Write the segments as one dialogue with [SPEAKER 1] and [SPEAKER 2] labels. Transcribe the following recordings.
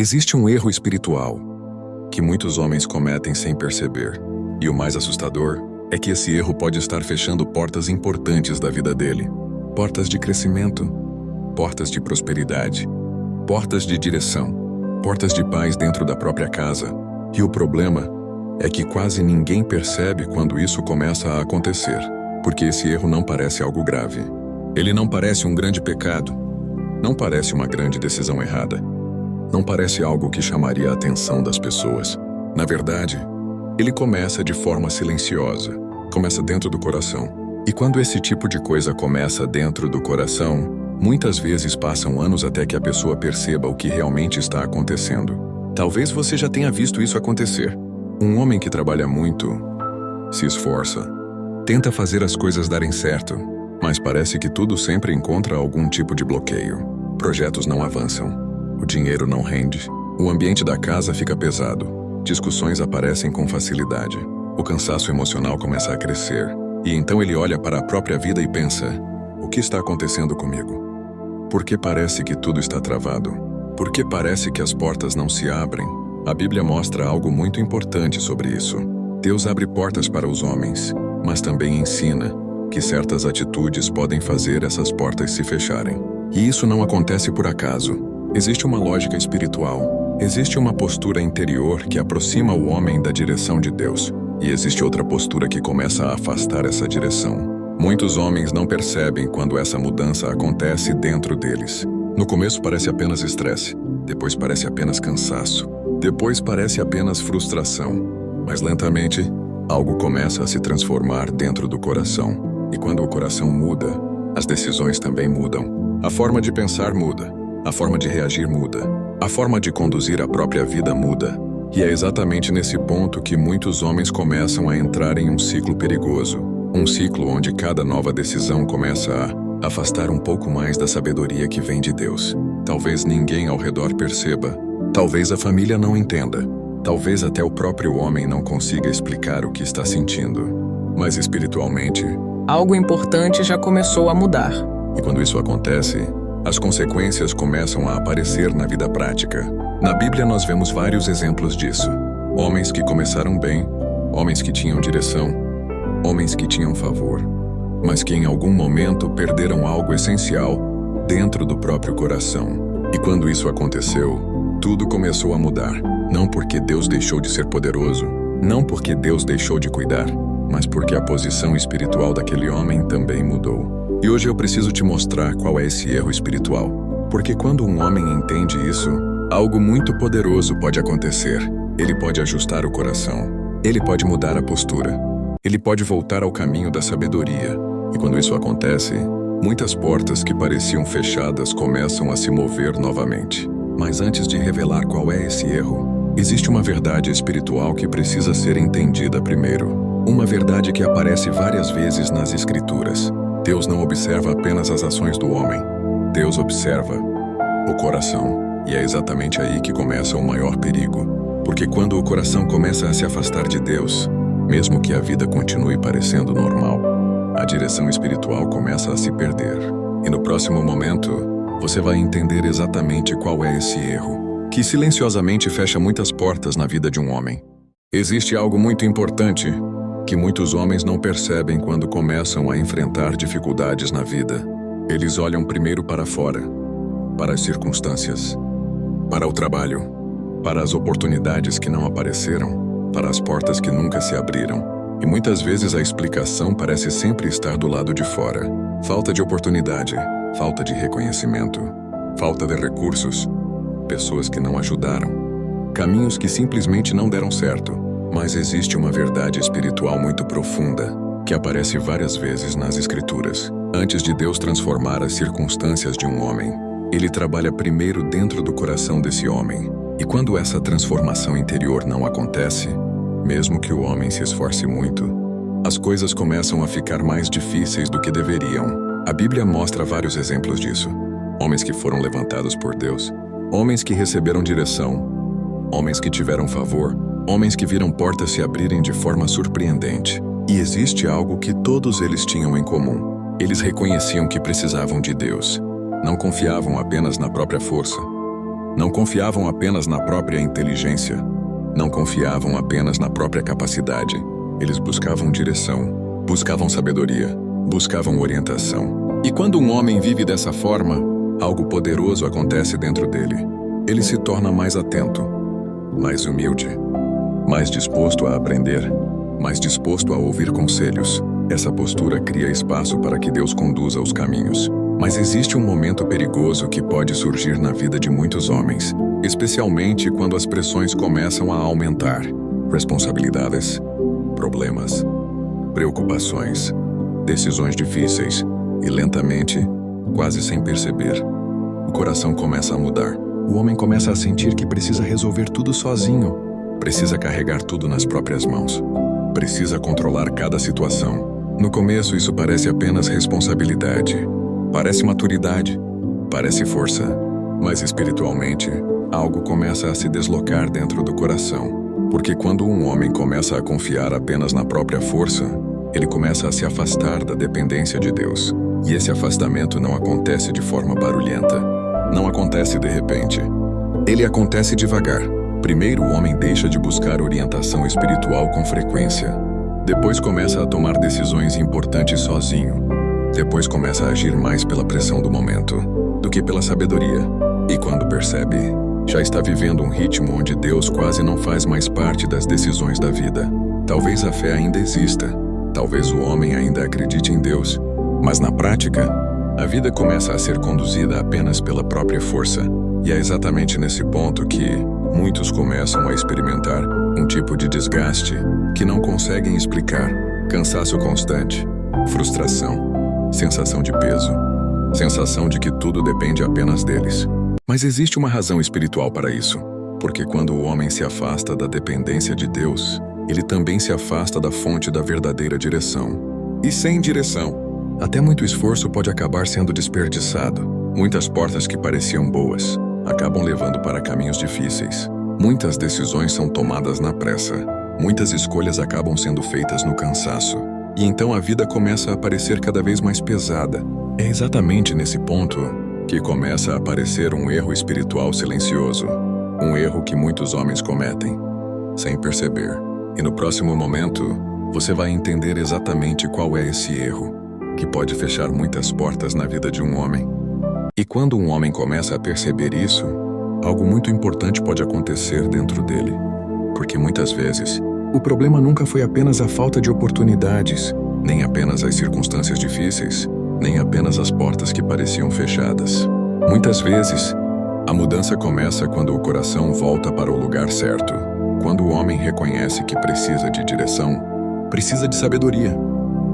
[SPEAKER 1] Existe um erro espiritual que muitos homens cometem sem perceber. E o mais assustador é que esse erro pode estar fechando portas importantes da vida dele. Portas de crescimento, portas de prosperidade, portas de direção, portas de paz dentro da própria casa. E o problema é que quase ninguém percebe quando isso começa a acontecer, porque esse erro não parece algo grave. Ele não parece um grande pecado, não parece uma grande decisão errada, não parece algo que chamaria a atenção das pessoas. Na verdade, ele começa de forma silenciosa, começa dentro do coração. E quando esse tipo de coisa começa dentro do coração, muitas vezes passam anos até que a pessoa perceba o que realmente está acontecendo. Talvez você já tenha visto isso acontecer. Um homem que trabalha muito, se esforça, tenta fazer as coisas darem certo, mas parece que tudo sempre encontra algum tipo de bloqueio. Projetos não avançam, o dinheiro não rende, o ambiente da casa fica pesado, discussões aparecem com facilidade, o cansaço emocional começa a crescer, e então ele olha para a própria vida e pensa: o que está acontecendo comigo? Por que parece que tudo está travado? Por que parece que as portas não se abrem? A Bíblia mostra algo muito importante sobre isso. Deus abre portas para os homens, mas também ensina que certas atitudes podem fazer essas portas se fecharem. E isso não acontece por acaso. Existe uma lógica espiritual. Existe uma postura interior que aproxima o homem da direção de Deus. E existe outra postura que começa a afastar essa direção. Muitos homens não percebem quando essa mudança acontece dentro deles. No começo parece apenas estresse, depois parece apenas cansaço, depois parece apenas frustração. Mas lentamente, algo começa a se transformar dentro do coração. E quando o coração muda, as decisões também mudam. A forma de pensar muda, a forma de reagir muda, a forma de conduzir a própria vida muda. E é exatamente nesse ponto que muitos homens começam a entrar em um ciclo perigoso. Um ciclo onde cada nova decisão começa a afastar um pouco mais da sabedoria que vem de Deus. Talvez ninguém ao redor perceba, talvez a família não entenda, talvez até o próprio homem não consiga explicar o que está sentindo. Mas espiritualmente,
[SPEAKER 2] algo importante já começou a mudar.
[SPEAKER 1] E quando isso acontece, as consequências começam a aparecer na vida prática. Na Bíblia nós vemos vários exemplos disso. Homens que começaram bem, homens que tinham direção, homens que tinham favor, mas que em algum momento perderam algo essencial dentro do próprio coração. E quando isso aconteceu, tudo começou a mudar. Não porque Deus deixou de ser poderoso, não porque Deus deixou de cuidar, mas porque a posição espiritual daquele homem também mudou. E hoje eu preciso te mostrar qual é esse erro espiritual. Porque quando um homem entende isso, algo muito poderoso pode acontecer. Ele pode ajustar o coração. Ele pode mudar a postura. Ele pode voltar ao caminho da sabedoria. E quando isso acontece, muitas portas que pareciam fechadas começam a se mover novamente. Mas antes de revelar qual é esse erro, existe uma verdade espiritual que precisa ser entendida primeiro. Uma verdade que aparece várias vezes nas Escrituras. Deus não observa apenas as ações do homem. Deus observa o coração. E é exatamente aí que começa o maior perigo. Porque quando o coração começa a se afastar de Deus, mesmo que a vida continue parecendo normal, a direção espiritual começa a se perder. E no próximo momento, você vai entender exatamente qual é esse erro, que silenciosamente fecha muitas portas na vida de um homem. Existe algo muito importante que muitos homens não percebem quando começam a enfrentar dificuldades na vida. Eles olham primeiro para fora, para as circunstâncias, para o trabalho, para as oportunidades que não apareceram, para as portas que nunca se abriram. E muitas vezes a explicação parece sempre estar do lado de fora. Falta de oportunidade, falta de reconhecimento, falta de recursos, pessoas que não ajudaram, caminhos que simplesmente não deram certo. Mas existe uma verdade espiritual muito profunda, que aparece várias vezes nas Escrituras. Antes de Deus transformar as circunstâncias de um homem, Ele trabalha primeiro dentro do coração desse homem. E quando essa transformação interior não acontece, mesmo que o homem se esforce muito, as coisas começam a ficar mais difíceis do que deveriam. A Bíblia mostra vários exemplos disso. Homens que foram levantados por Deus, homens que receberam direção, homens que tiveram favor, homens que viram portas se abrirem de forma surpreendente. E existe algo que todos eles tinham em comum. Eles reconheciam que precisavam de Deus. Não confiavam apenas na própria força. Não confiavam apenas na própria inteligência. Não confiavam apenas na própria capacidade. Eles buscavam direção, buscavam sabedoria, buscavam orientação. E quando um homem vive dessa forma, algo poderoso acontece dentro dele. Ele se torna mais atento, mais humilde, mais disposto a aprender, mais disposto a ouvir conselhos. Essa postura cria espaço para que Deus conduza os caminhos. Mas existe um momento perigoso que pode surgir na vida de muitos homens, especialmente quando as pressões começam a aumentar. Responsabilidades, problemas, preocupações, decisões difíceis e lentamente, quase sem perceber, o coração começa a mudar. O homem começa a sentir que precisa resolver tudo sozinho, precisa carregar tudo nas próprias mãos, precisa controlar cada situação. No começo, isso parece apenas responsabilidade, parece maturidade, parece força, mas espiritualmente, algo começa a se deslocar dentro do coração. Porque quando um homem começa a confiar apenas na própria força, ele começa a se afastar da dependência de Deus. E esse afastamento não acontece de forma barulhenta. Não acontece de repente. Ele acontece devagar. Primeiro, o homem deixa de buscar orientação espiritual com frequência. Depois começa a tomar decisões importantes sozinho. Depois começa a agir mais pela pressão do momento do que pela sabedoria. E quando percebe, já está vivendo um ritmo onde Deus quase não faz mais parte das decisões da vida. Talvez a fé ainda exista. Talvez o homem ainda acredite em Deus. Mas na prática, a vida começa a ser conduzida apenas pela própria força. E é exatamente nesse ponto que muitos começam a experimentar um tipo de desgaste que não conseguem explicar. Cansaço constante, frustração, sensação de peso, sensação de que tudo depende apenas deles. Mas existe uma razão espiritual para isso. Porque quando o homem se afasta da dependência de Deus, ele também se afasta da fonte da verdadeira direção. E sem direção, até muito esforço pode acabar sendo desperdiçado. Muitas portas que pareciam boas acabam levando para caminhos difíceis. Muitas decisões são tomadas na pressa. Muitas escolhas acabam sendo feitas no cansaço. E então a vida começa a parecer cada vez mais pesada. É exatamente nesse ponto que começa a aparecer um erro espiritual silencioso. Um erro que muitos homens cometem, sem perceber. E no próximo momento, você vai entender exatamente qual é esse erro, que pode fechar muitas portas na vida de um homem. E quando um homem começa a perceber isso, algo muito importante pode acontecer dentro dele. Porque muitas vezes, o problema nunca foi apenas a falta de oportunidades, nem apenas as circunstâncias difíceis, nem apenas as portas que pareciam fechadas. Muitas vezes, a mudança começa quando o coração volta para o lugar certo. Quando o homem reconhece que precisa de direção, precisa de sabedoria,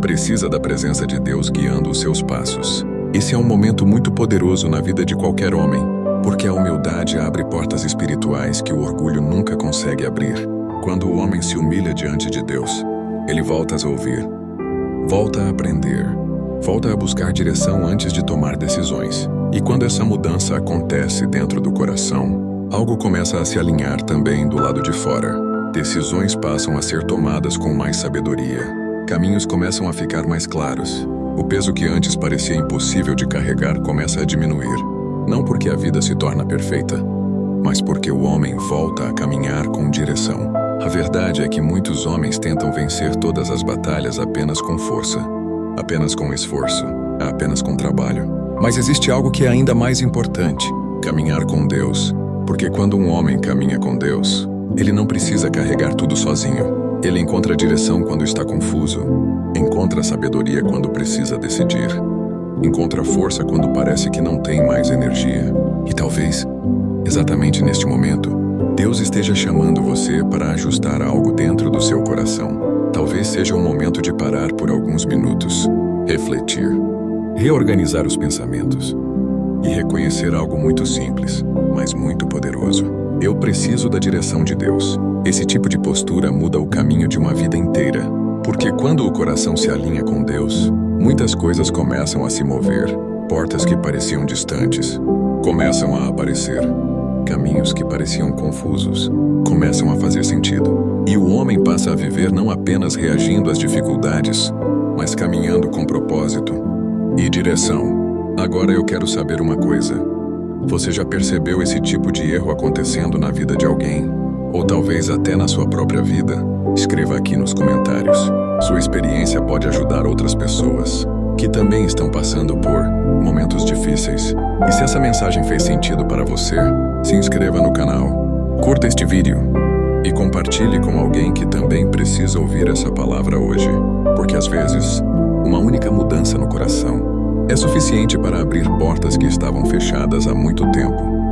[SPEAKER 1] precisa da presença de Deus guiando os seus passos. Esse é um momento muito poderoso na vida de qualquer homem, porque a humildade abre portas espirituais que o orgulho nunca consegue abrir. Quando o homem se humilha diante de Deus, ele volta a ouvir, volta a aprender, volta a buscar direção antes de tomar decisões. E quando essa mudança acontece dentro do coração, algo começa a se alinhar também do lado de fora. Decisões passam a ser tomadas com mais sabedoria. Caminhos começam a ficar mais claros. O peso que antes parecia impossível de carregar começa a diminuir. Não porque a vida se torna perfeita, mas porque o homem volta a caminhar com direção. A verdade é que muitos homens tentam vencer todas as batalhas apenas com força, apenas com esforço, apenas com trabalho. Mas existe algo que é ainda mais importante: caminhar com Deus. Porque quando um homem caminha com Deus, ele não precisa carregar tudo sozinho. Ele encontra direção quando está confuso, encontra sabedoria quando precisa decidir, encontra força quando parece que não tem mais energia. E talvez, exatamente neste momento, Deus esteja chamando você para ajustar algo dentro do seu coração. Talvez seja o momento de parar por alguns minutos, refletir, reorganizar os pensamentos e reconhecer algo muito simples, mas muito poderoso. Eu preciso da direção de Deus. Esse tipo de postura muda o caminho de uma vida inteira, porque quando o coração se alinha com Deus, muitas coisas começam a se mover. Portas que pareciam distantes começam a aparecer. Caminhos que pareciam confusos começam a fazer sentido. E o homem passa a viver não apenas reagindo às dificuldades, mas caminhando com propósito e direção. Agora eu quero saber uma coisa. Você já percebeu esse tipo de erro acontecendo na vida de alguém? Ou talvez até na sua própria vida? Escreva aqui nos comentários. Sua experiência pode ajudar outras pessoas que também estão passando por momentos difíceis. E se essa mensagem fez sentido para você, se inscreva no canal, curta este vídeo e compartilhe com alguém que também precisa ouvir essa palavra hoje. Porque às vezes, uma única mudança no coração é suficiente para abrir portas que estavam fechadas há muito tempo.